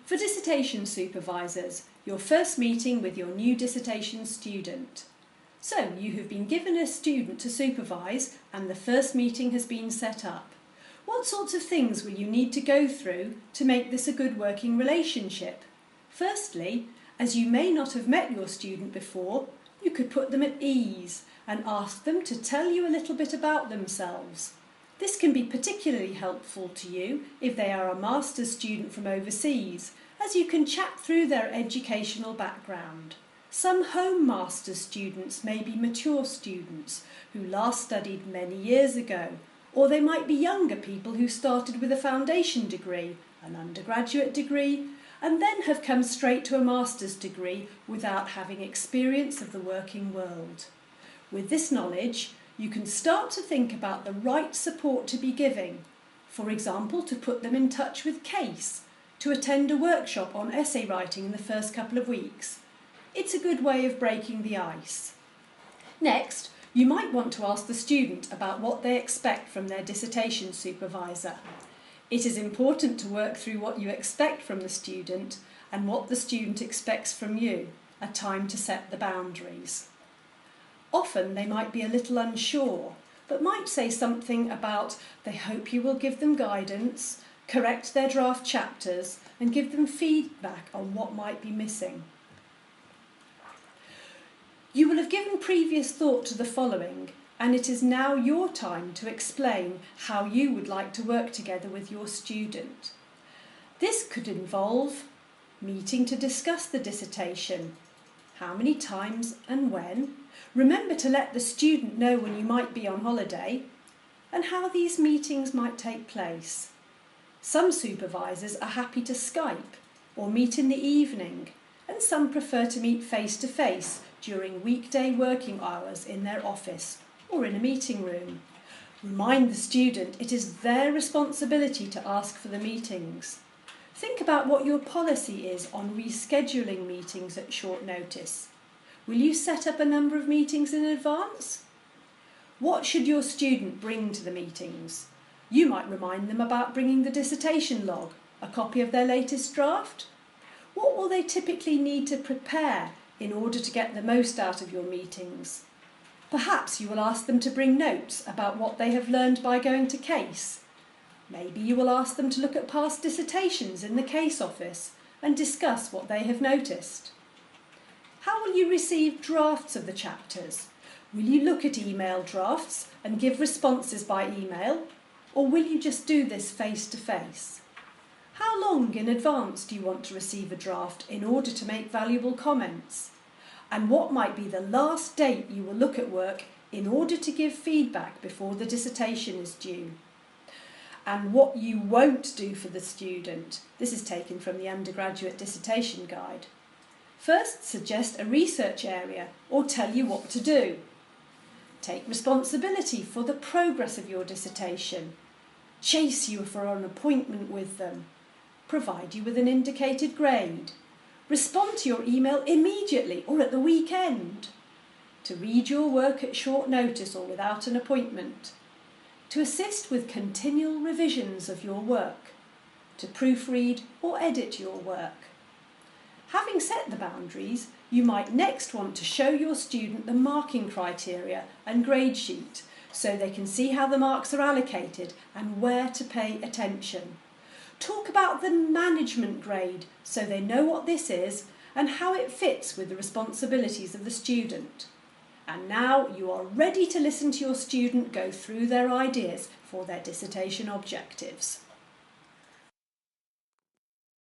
For dissertation supervisors, your first meeting with your new dissertation student. So you have been given a student to supervise and the first meeting has been set up. What sorts of things will you need to go through to make this a good working relationship? Firstly, as you may not have met your student before, you could put them at ease and ask them to tell you a little bit about themselves. This can be particularly helpful to you if they are a master's student from overseas, as you can chat through their educational background. Some home master's students may be mature students who last studied many years ago, or they might be younger people who started with a foundation degree, an undergraduate degree, and then have come straight to a master's degree without having experience of the working world. With this knowledge, you can start to think about the right support to be giving. For example, to put them in touch with CASE, to attend a workshop on essay writing in the first couple of weeks. It's a good way of breaking the ice. Next, you might want to ask the student about what they expect from their dissertation supervisor. It is important to work through what you expect from the student and what the student expects from you, a time to set the boundaries. Often they might be a little unsure, but might say something about they hope you will give them guidance, correct their draft chapters, and give them feedback on what might be missing. You will have given previous thought to the following, and it is now your time to explain how you would like to work together with your student. This could involve meeting to discuss the dissertation, how many times and when. Remember to let the student know when you might be on holiday and how these meetings might take place. Some supervisors are happy to Skype or meet in the evening, and some prefer to meet face-to-face during weekday working hours in their office or in a meeting room. Remind the student it is their responsibility to ask for the meetings. Think about what your policy is on rescheduling meetings at short notice. Will you set up a number of meetings in advance? What should your student bring to the meetings? You might remind them about bringing the dissertation log, a copy of their latest draft. What will they typically need to prepare in order to get the most out of your meetings? Perhaps you will ask them to bring notes about what they have learned by going to CASE. Maybe you will ask them to look at past dissertations in the CASE office and discuss what they have noticed. How will you receive drafts of the chapters? Will you look at email drafts and give responses by email, or will you just do this face-to-face? How long in advance do you want to receive a draft in order to make valuable comments? And what might be the last date you will look at work in order to give feedback before the dissertation is due? And what you won't do for the student. This is taken from the undergraduate dissertation guide. First, suggest a research area or tell you what to do. Take responsibility for the progress of your dissertation. Chase you for an appointment with them. Provide you with an indicated grade. Respond to your email immediately or at the weekend. To read your work at short notice or without an appointment. To assist with continual revisions of your work. To proofread or edit your work. Having set the boundaries, you might next want to show your student the marking criteria and grade sheet so they can see how the marks are allocated and where to pay attention. Talk about the management grade so they know what this is and how it fits with the responsibilities of the student. And now you are ready to listen to your student go through their ideas for their dissertation objectives.